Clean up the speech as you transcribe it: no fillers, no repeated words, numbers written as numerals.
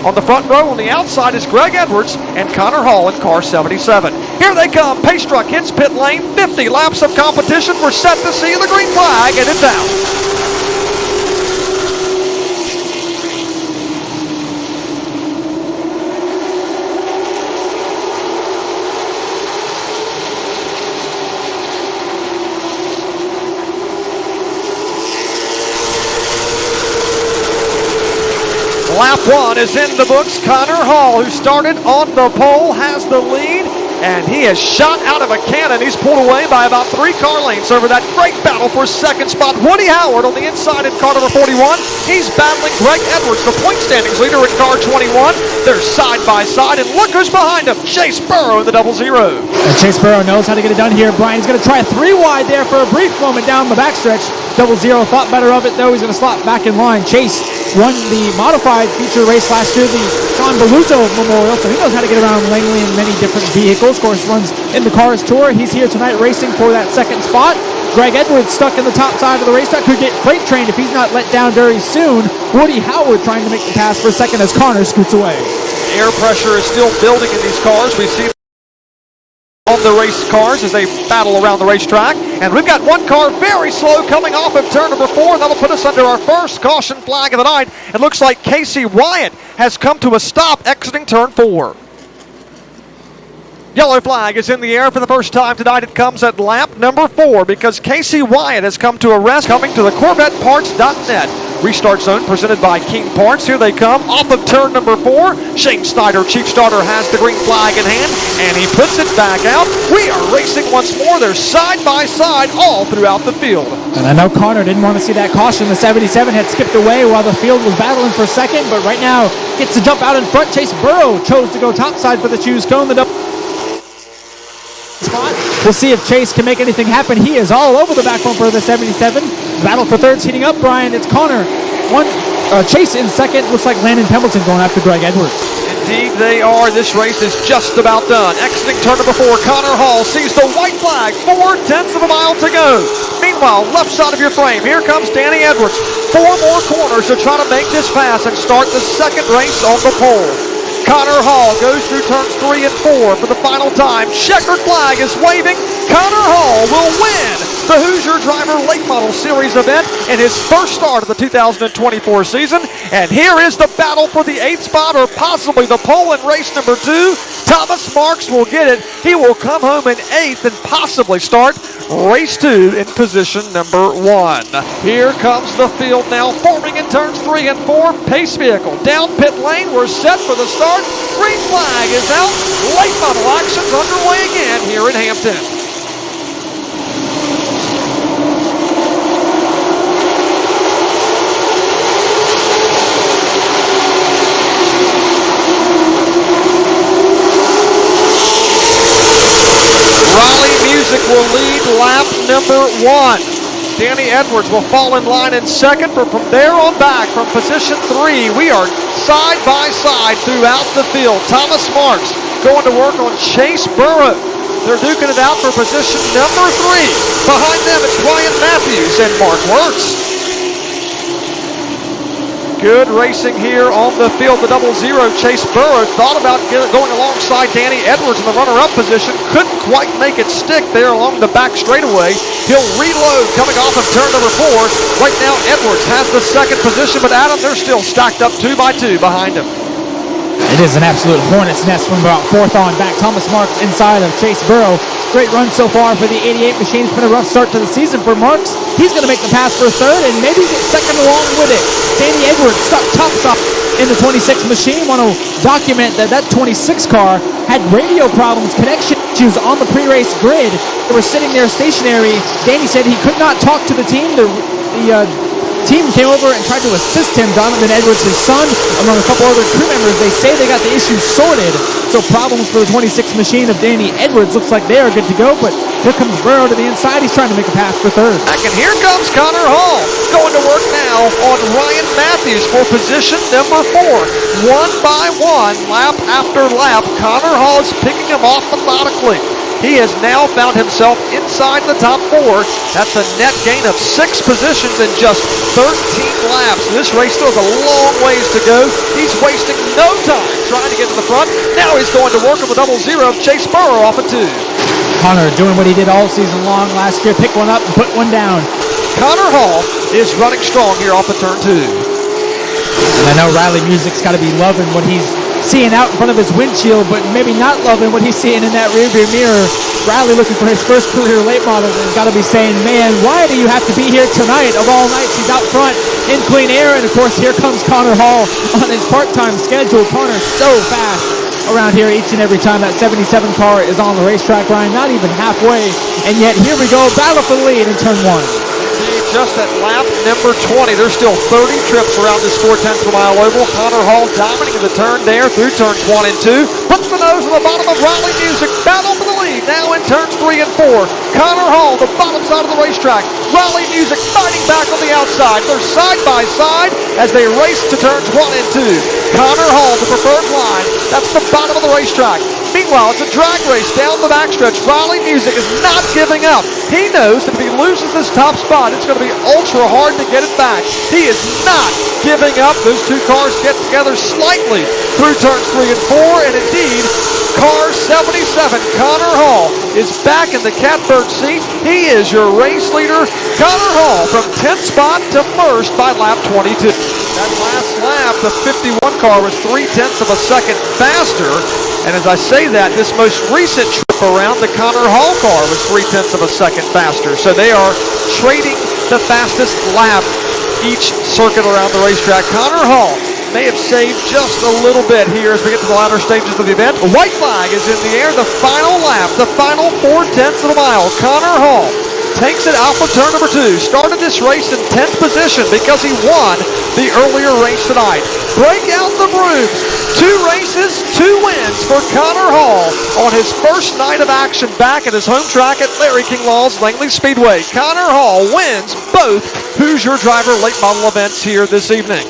On the front row on the outside is Greg Edwards and Connor Hall in car 77. Here they come. Pace truck hits pit lane. 50 laps of competition. We're set to see the green flag, and it's out. Lap 1 is in the books. Connor Hall, who started on the pole, has the lead, and he has shot out of a cannon. He's pulled away by about 3 car lengths over that great battle for second spot. Woody Howard on the inside in car number 41. He's battling Greg Edwards, the point standings leader in car 21. They're side by side, and look who's behind him. Chase Burrow in the 0-0. And Chase Burrow knows how to get it done here. Brian, he's going to try a 3 wide there for a brief moment down the backstretch. 0-0 thought better of it, though. He's going to slot back in line. Chase won the modified feature race last year, the Sean Beluso Memorial, so he knows how to get around Langley in many different vehicles. Of course, runs in the Cars Tour. He's here tonight racing for that second spot. Greg Edwards stuck in the top side of the racetrack, could get freight trained if he's not let down very soon. Woody Howard trying to make the pass for second as Connor scoots away. Air pressure is still building in these cars. We see on the race cars as they battle around the racetrack. And we've got one car very slow coming off of turn number 4. That'll put us under our first caution flag of the night. It looks like Casey Wyatt has come to a stop exiting turn 4. Yellow flag is in the air for the first time tonight. It comes at lap number 4 because Casey Wyatt has come to a rest, coming to the CorvetteParts.net. Restart zone presented by King Parts. Here they come off of turn number 4. Shane Snyder, chief starter, has the green flag in hand, and he puts it back out. We are racing once more. They're side by side all throughout the field. And I know Connor didn't want to see that caution. The 77 had skipped away while the field was battling for second, but right now gets to jump out in front. Chase Burrow chose to go topside for the choose cone. The spot. We'll see if Chase can make anything happen. He is all over the back bumper of the 77. Battle for third's heating up, Brian. It's Connor. Chase in second. Looks like Landon Templeton going after Greg Edwards. Indeed they are. This race is just about done. Exiting turn number 4, Connor Hall sees the white flag. 0.4 of a mile to go. Meanwhile, left side of your frame, here comes Danny Edwards. 4 more corners to try to make this pass and start the second race on the pole. Connor Hall goes through turns 3 and 4 for the final time. Checkered flag is waving. Connor Hall will win the Hoosier Driver Late Model Series event in his first start of the 2024 season. And here is the battle for the 8th spot, or possibly the pole in race number 2. Thomas Marks will get it. He will come home in 8th and possibly start race 2 in position number 1. Here comes the field now, forming in turns 3 and 4. Pace vehicle down pit lane. We're set for the start. Green flag is out. Late model action's underway again here in Hampton. Will lead lap number 1. Danny Edwards will fall in line in second, but from there on back, from position 3, we are side by side throughout the field. Thomas Marks going to work on Chase Burrow. They're duking it out for position number 3. Behind them it's Ryan Matthews and Mark Wirtz. Good racing here on the field. The 0-0. Chase Burrow thought about going alongside Danny Edwards in the runner-up position. Couldn't quite make it stick there along the back straightaway. He'll reload coming off of turn number 4. Right now, Edwards has the second position, but Adam, they're still stacked up 2 by 2 behind him. It is an absolute hornet's nest from about 4th on back. Thomas Marks inside of Chase Burrow. Great run so far for the 88 machine. It's been a rough start to the season for Marks. He's going to make the pass for 3rd and maybe get second along with it. Danny Edwards stuck top stop in the 26 machine. Want to document that 26 car had radio problems, connection issues on the pre-race grid. They were sitting there stationary. Danny said he could not talk to the team. The team came over and tried to assist him. Donovan Edwards, his son, among a couple other crew members. They say they got the issue sorted. So problems for the 26 machine of Danny Edwards. Looks like they are good to go, but here comes Burrow to the inside. He's trying to make a pass for 3rd. Back, and here comes Connor Hall going to work now on Ryan Matthews for position number 4. 1 by 1, lap after lap, Connor Hall is picking him off methodically. He has now found himself inside the top 4. That's a net gain of 6 positions in just 13 laps. This race still has a long ways to go. He's wasting no time trying to get to the front. Now he's going to work on the 0-0 of Chase Burrow off of 2. Connor doing what he did all season long last year, pick one up and put one down. Connor Hall is running strong here off of turn 2. And I know Riley Music's got to be loving what he's seeing out in front of his windshield, but maybe not loving what he's seeing in that rearview mirror. Riley looking for his first career late model and has got to be saying, man, why do you have to be here tonight? Of all nights, he's out front in clean air. And of course, here comes Connor Hall on his part-time schedule. Connor's so fast around here each and every time that 77 car is on the racetrack, Ryan, not even halfway. And yet, here we go, battle for the lead in turn 1. Just at lap number 20. There's still 30 trips around this 4/10 of a mile oval. Connor Hall dominating the turn there through turns 1 and 2. Puts the nose on the bottom of Riley Music. Battle for the lead now in turns 3 and 4. Connor Hall, the bottom side of the racetrack. Riley Music fighting back on the outside. They're side by side as they race to turns 1 and 2. Connor Hall, the preferred line. That's the bottom of the racetrack. Meanwhile, it's a drag race down the backstretch. Riley Music is not giving up. He knows that if he loses this top spot, it's going to be ultra hard to get it back. He is not giving up. Those two cars get together slightly through turns 3 and 4, and indeed, car 77, Connor Hall, is back in the catbird seat. He is your race leader. Connor Hall from 10th spot to first by lap 22. That last lap, the 51 car was 0.3 of a second faster. And as I say that, this most recent trip around, the Connor Hall car was 0.3 of a second faster. So they are trading the fastest lap each circuit around the racetrack. Connor Hall may have saved just a little bit here as we get to the latter stages of the event. The white flag is in the air. The final lap, the final 0.4 of a mile. Connor Hall takes it out for turn number 2. Started this race in 10th position because he won the earlier race tonight. Break out the brooms. 2 races, 2 wins for Connor Hall on his first night of action back at his home track at Larry King Law's Langley Speedway. Connor Hall wins both Who's Your Driver late model events here this evening.